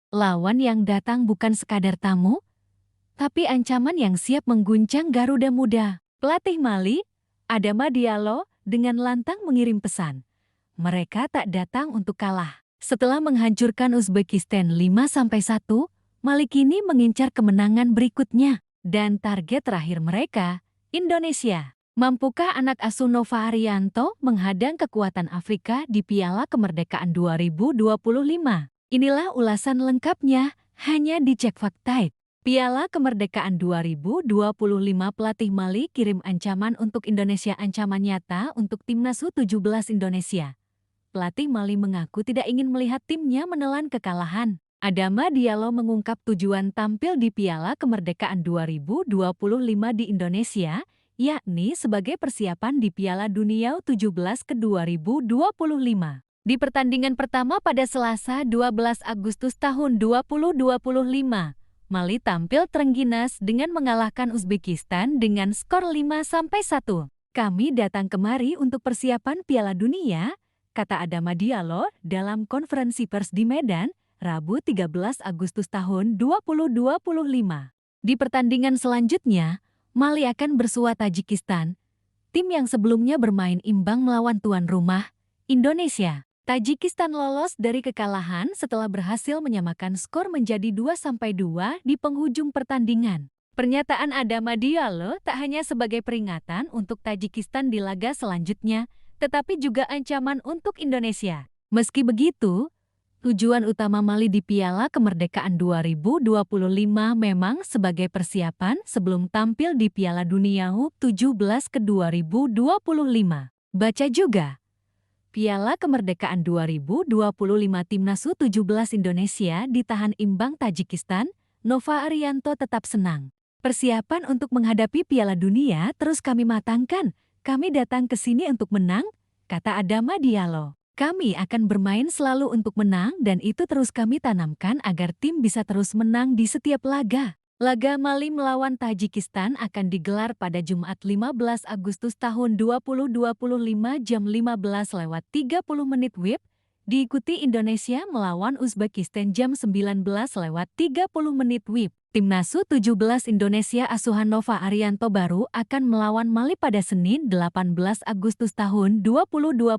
Lawan yang datang bukan sekadar tamu, tapi ancaman yang siap mengguncang Garuda Muda. Pelatih Mali, Adama Diallo, dengan lantang mengirim pesan. Mereka tak datang untuk kalah. Setelah menghancurkan Uzbekistan 5-1, Mali kini mengincar kemenangan berikutnya. Dan target terakhir mereka, Indonesia. Mampukah anak asuh Nova Arianto menghadang kekuatan Afrika di Piala Kemerdekaan 2025? Inilah ulasan lengkapnya, hanya di Cek Fakta. Piala Kemerdekaan 2025 pelatih Mali kirim ancaman untuk Indonesia. Ancaman nyata untuk timnas U17 Indonesia. Pelatih Mali mengaku tidak ingin melihat timnya menelan kekalahan. Adama Diallo mengungkap tujuan tampil di Piala Kemerdekaan 2025 di Indonesia, yakni sebagai persiapan di Piala Dunia U17 ke 2025. Di pertandingan pertama pada Selasa 12 Agustus tahun 2025, Mali tampil terengginas dengan mengalahkan Uzbekistan dengan skor 5-1. Kami datang kemari untuk persiapan Piala Dunia, kata Adama Diallo dalam konferensi pers di Medan, Rabu 13 Agustus tahun 2025. Di pertandingan selanjutnya, Mali akan bersua Tajikistan, tim yang sebelumnya bermain imbang melawan tuan rumah, Indonesia. Tajikistan lolos dari kekalahan setelah berhasil menyamakan skor menjadi 2-2 di penghujung pertandingan. Pernyataan Adama Diallo tak hanya sebagai peringatan untuk Tajikistan di laga selanjutnya, tetapi juga ancaman untuk Indonesia. Meski begitu, tujuan utama Mali di Piala Kemerdekaan 2025 memang sebagai persiapan sebelum tampil di Piala Dunia U17 ke 2025. Baca juga, Piala Kemerdekaan 2025 Timnas U17 Indonesia ditahan imbang Tajikistan, Nova Arianto tetap senang. Persiapan untuk menghadapi Piala Dunia terus kami matangkan. Kami datang ke sini untuk menang, kata Adama Diallo. Kami akan bermain selalu untuk menang dan itu terus kami tanamkan agar tim bisa terus menang di setiap laga. Laga Mali melawan Tajikistan akan digelar pada Jumat 15 Agustus tahun 2025 jam 15:30 WIB, diikuti Indonesia melawan Uzbekistan jam 19:30 WIB. Timnas U17 Indonesia asuhan Nova Arianto baru akan melawan Mali pada Senin 18 Agustus tahun 2025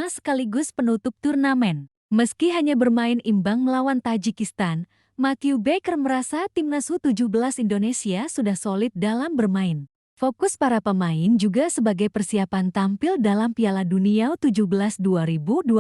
sekaligus penutup turnamen. Meski hanya bermain imbang melawan Tajikistan, Matthew Baker merasa Timnas U17 Indonesia sudah solid dalam bermain. Fokus para pemain juga sebagai persiapan tampil dalam Piala Dunia U17 2025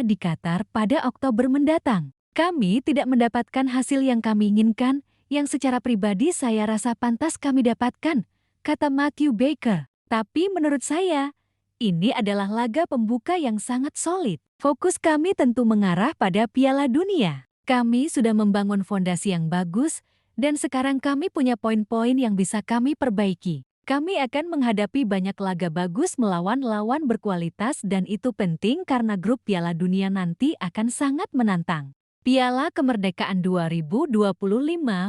di Qatar pada Oktober mendatang. Kami tidak mendapatkan hasil yang kami inginkan, yang secara pribadi saya rasa pantas kami dapatkan, kata Matthew Baker. Tapi menurut saya, ini adalah laga pembuka yang sangat solid. Fokus kami tentu mengarah pada Piala Dunia. Kami sudah membangun fondasi yang bagus, dan sekarang kami punya poin-poin yang bisa kami perbaiki. Kami akan menghadapi banyak laga bagus melawan lawan berkualitas dan itu penting karena grup Piala Dunia nanti akan sangat menantang. Piala Kemerdekaan 2025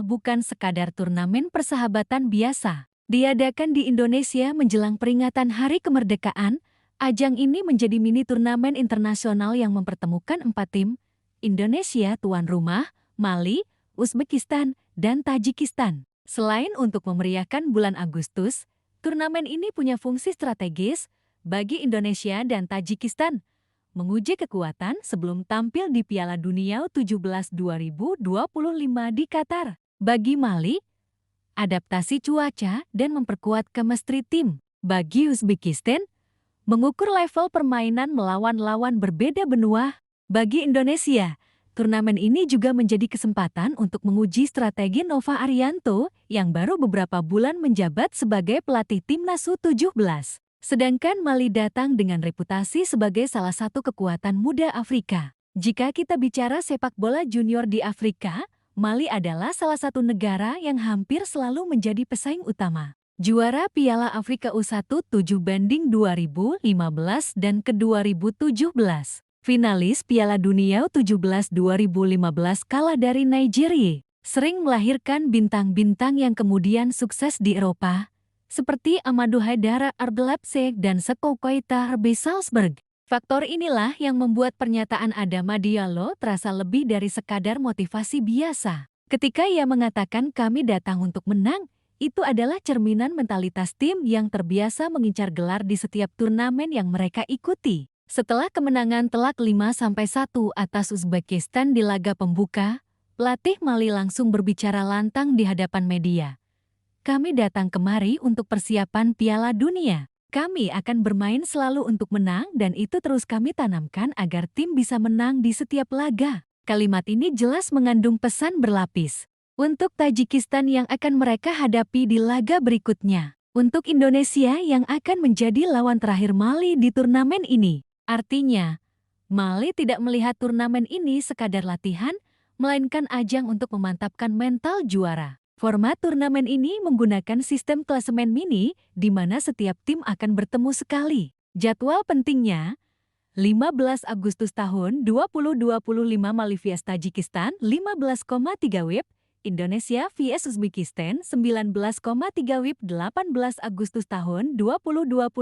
bukan sekadar turnamen persahabatan biasa. Diadakan di Indonesia menjelang peringatan Hari Kemerdekaan, ajang ini menjadi mini turnamen internasional yang mempertemukan 4 tim, Indonesia tuan rumah, Mali, Uzbekistan, dan Tajikistan. Selain untuk memeriahkan bulan Agustus, turnamen ini punya fungsi strategis bagi Indonesia dan Tajikistan, menguji kekuatan sebelum tampil di Piala Dunia U17 2025 di Qatar. Bagi Mali, adaptasi cuaca dan memperkuat chemistry tim. Bagi Uzbekistan, mengukur level permainan melawan lawan berbeda benua. Bagi Indonesia, turnamen ini juga menjadi kesempatan untuk menguji strategi Nova Arianto yang baru beberapa bulan menjabat sebagai pelatih timnas U17. Sedangkan Mali datang dengan reputasi sebagai salah satu kekuatan muda Afrika. Jika kita bicara sepak bola junior di Afrika, Mali adalah salah satu negara yang hampir selalu menjadi pesaing utama. Juara Piala Afrika U17 2015 dan ke-2017. Finalis Piala Dunia U17 2015 kalah dari Nigeria. Sering melahirkan bintang-bintang yang kemudian sukses di Eropa, seperti Amadou Haidara RB Leipzig dan Sekou Koita RB Salzburg. Faktor inilah yang membuat pernyataan Adama Diallo terasa lebih dari sekadar motivasi biasa. Ketika ia mengatakan kami datang untuk menang, itu adalah cerminan mentalitas tim yang terbiasa mengincar gelar di setiap turnamen yang mereka ikuti. Setelah kemenangan telak 5-1 atas Uzbekistan di laga pembuka, pelatih Mali langsung berbicara lantang di hadapan media. Kami datang kemari untuk persiapan Piala Dunia. Kami akan bermain selalu untuk menang dan itu terus kami tanamkan agar tim bisa menang di setiap laga. Kalimat ini jelas mengandung pesan berlapis. Untuk Tajikistan yang akan mereka hadapi di laga berikutnya. Untuk Indonesia yang akan menjadi lawan terakhir Mali di turnamen ini. Artinya, Mali tidak melihat turnamen ini sekadar latihan, melainkan ajang untuk memantapkan mental juara. Format turnamen ini menggunakan sistem klasemen mini, di mana setiap tim akan bertemu sekali. Jadwal pentingnya, 15 Agustus tahun 2025 Mali vs Tajikistan 15,3 WIB, Indonesia vs Uzbekistan 19,3 WIB 18 Agustus tahun 2025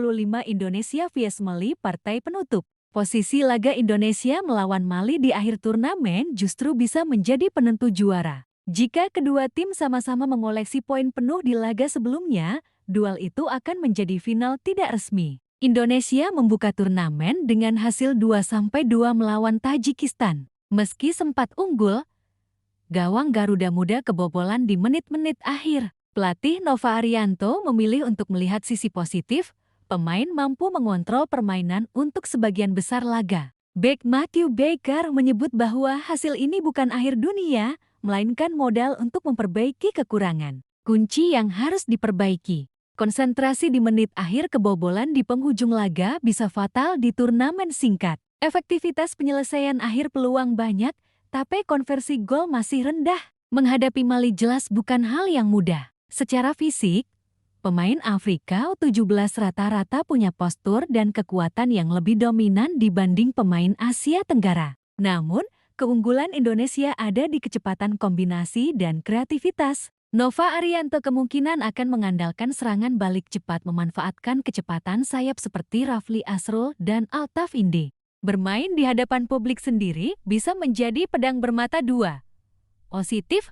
Indonesia vs Mali partai penutup. Posisi laga Indonesia melawan Mali di akhir turnamen justru bisa menjadi penentu juara. Jika kedua tim sama-sama mengoleksi poin penuh di laga sebelumnya, duel itu akan menjadi final tidak resmi. Indonesia membuka turnamen dengan hasil 2-2 melawan Tajikistan. Meski sempat unggul, gawang Garuda Muda kebobolan di menit-menit akhir. Pelatih Nova Arianto memilih untuk melihat sisi positif, pemain mampu mengontrol permainan untuk sebagian besar laga. Bek Matthew Baker menyebut bahwa hasil ini bukan akhir dunia, melainkan modal untuk memperbaiki kekurangan. Kunci yang harus diperbaiki. Konsentrasi di menit akhir kebobolan di penghujung laga bisa fatal di turnamen singkat. Efektivitas penyelesaian akhir peluang banyak, tapi konversi gol masih rendah. Menghadapi Mali jelas bukan hal yang mudah. Secara fisik, pemain Afrika U17 rata-rata punya postur dan kekuatan yang lebih dominan dibanding pemain Asia Tenggara. Namun, keunggulan Indonesia ada di kecepatan kombinasi dan kreativitas. Nova Arianto kemungkinan akan mengandalkan serangan balik cepat memanfaatkan kecepatan sayap seperti Rafli Asrul dan Altaf Inde. Bermain di hadapan publik sendiri bisa menjadi pedang bermata dua. Positif,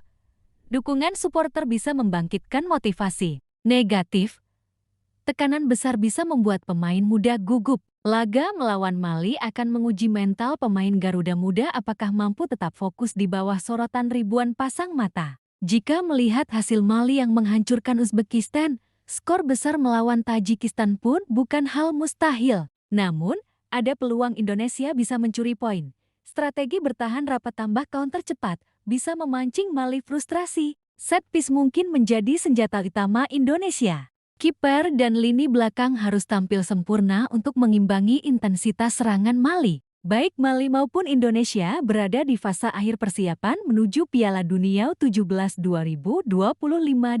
dukungan supporter bisa membangkitkan motivasi. Negatif, tekanan besar bisa membuat pemain muda gugup. Laga melawan Mali akan menguji mental pemain Garuda Muda apakah mampu tetap fokus di bawah sorotan ribuan pasang mata. Jika melihat hasil Mali yang menghancurkan Uzbekistan, skor besar melawan Tajikistan pun bukan hal mustahil. Namun, ada peluang Indonesia bisa mencuri poin. Strategi bertahan rapat tambah counter cepat bisa memancing Mali frustrasi. Set piece mungkin menjadi senjata utama Indonesia. Kiper dan lini belakang harus tampil sempurna untuk mengimbangi intensitas serangan Mali. Baik Mali maupun Indonesia berada di fase akhir persiapan menuju Piala Dunia U17 2025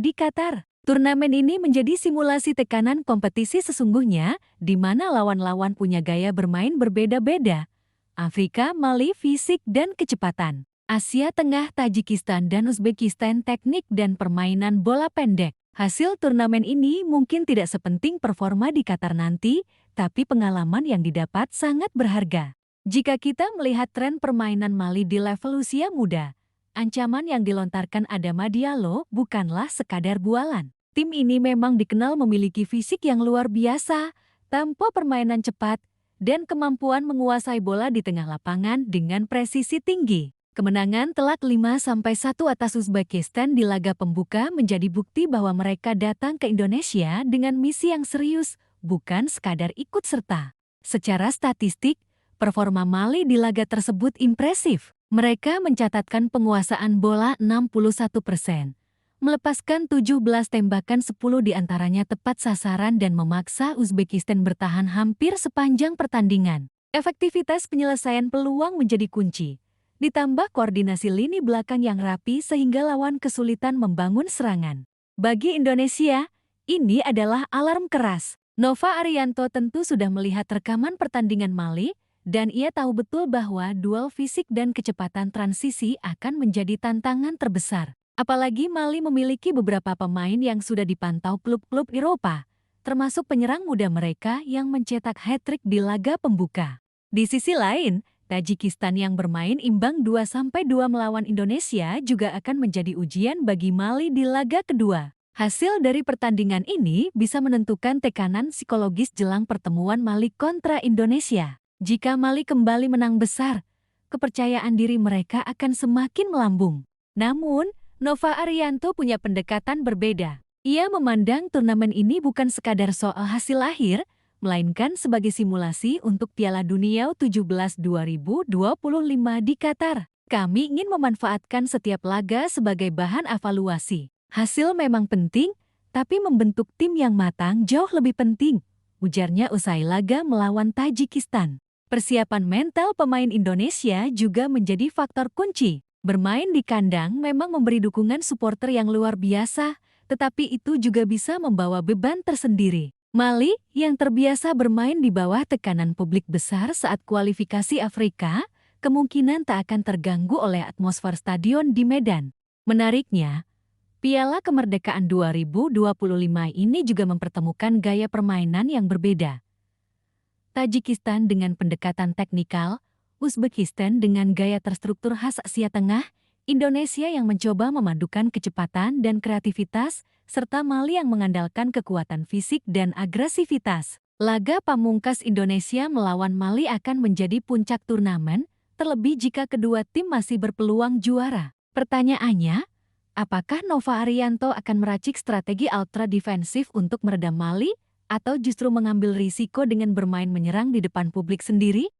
di Qatar. Turnamen ini menjadi simulasi tekanan kompetisi sesungguhnya, di mana lawan-lawan punya gaya bermain berbeda-beda. Afrika, Mali, fisik dan kecepatan. Asia Tengah, Tajikistan dan Uzbekistan, teknik dan permainan bola pendek. Hasil turnamen ini mungkin tidak sepenting performa di Qatar nanti, tapi pengalaman yang didapat sangat berharga. Jika kita melihat tren permainan Mali di level usia muda, ancaman yang dilontarkan Adama Diallo bukanlah sekadar bualan. Tim ini memang dikenal memiliki fisik yang luar biasa, tempo permainan cepat, dan kemampuan menguasai bola di tengah lapangan dengan presisi tinggi. Kemenangan telak 5-1 atas Uzbekistan di laga pembuka menjadi bukti bahwa mereka datang ke Indonesia dengan misi yang serius, bukan sekadar ikut serta. Secara statistik, performa Mali di laga tersebut impresif. Mereka mencatatkan penguasaan bola 61%, melepaskan 17 tembakan 10 diantaranya tepat sasaran dan memaksa Uzbekistan bertahan hampir sepanjang pertandingan. Efektivitas penyelesaian peluang menjadi kunci. Ditambah koordinasi lini belakang yang rapi sehingga lawan kesulitan membangun serangan. Bagi Indonesia, ini adalah alarm keras. Nova Arianto tentu sudah melihat rekaman pertandingan Mali, dan ia tahu betul bahwa duel fisik dan kecepatan transisi akan menjadi tantangan terbesar. Apalagi Mali memiliki beberapa pemain yang sudah dipantau klub-klub Eropa, termasuk penyerang muda mereka yang mencetak hat-trick di laga pembuka. Di sisi lain, Tajikistan yang bermain imbang 2-2 melawan Indonesia juga akan menjadi ujian bagi Mali di laga kedua. Hasil dari pertandingan ini bisa menentukan tekanan psikologis jelang pertemuan Mali kontra Indonesia. Jika Mali kembali menang besar, kepercayaan diri mereka akan semakin melambung. Namun, Nova Arianto punya pendekatan berbeda. Ia memandang turnamen ini bukan sekadar soal hasil akhir, melainkan sebagai simulasi untuk Piala Dunia U17 2025 di Qatar. Kami ingin memanfaatkan setiap laga sebagai bahan evaluasi. Hasil memang penting, tapi membentuk tim yang matang jauh lebih penting, ujarnya usai laga melawan Tajikistan. Persiapan mental pemain Indonesia juga menjadi faktor kunci. Bermain di kandang memang memberi dukungan supporter yang luar biasa, tetapi itu juga bisa membawa beban tersendiri. Mali, yang terbiasa bermain di bawah tekanan publik besar saat kualifikasi Afrika, kemungkinan tak akan terganggu oleh atmosfer stadion di Medan. Menariknya, Piala Kemerdekaan 2025 ini juga mempertemukan gaya permainan yang berbeda. Tajikistan dengan pendekatan teknikal, Uzbekistan dengan gaya terstruktur khas Asia Tengah, Indonesia yang mencoba memadukan kecepatan dan kreativitas, serta Mali yang mengandalkan kekuatan fisik dan agresivitas. Laga pamungkas Indonesia melawan Mali akan menjadi puncak turnamen, terlebih jika kedua tim masih berpeluang juara. Pertanyaannya, apakah Nova Arianto akan meracik strategi ultra defensif untuk meredam Mali, atau justru mengambil risiko dengan bermain menyerang di depan publik sendiri?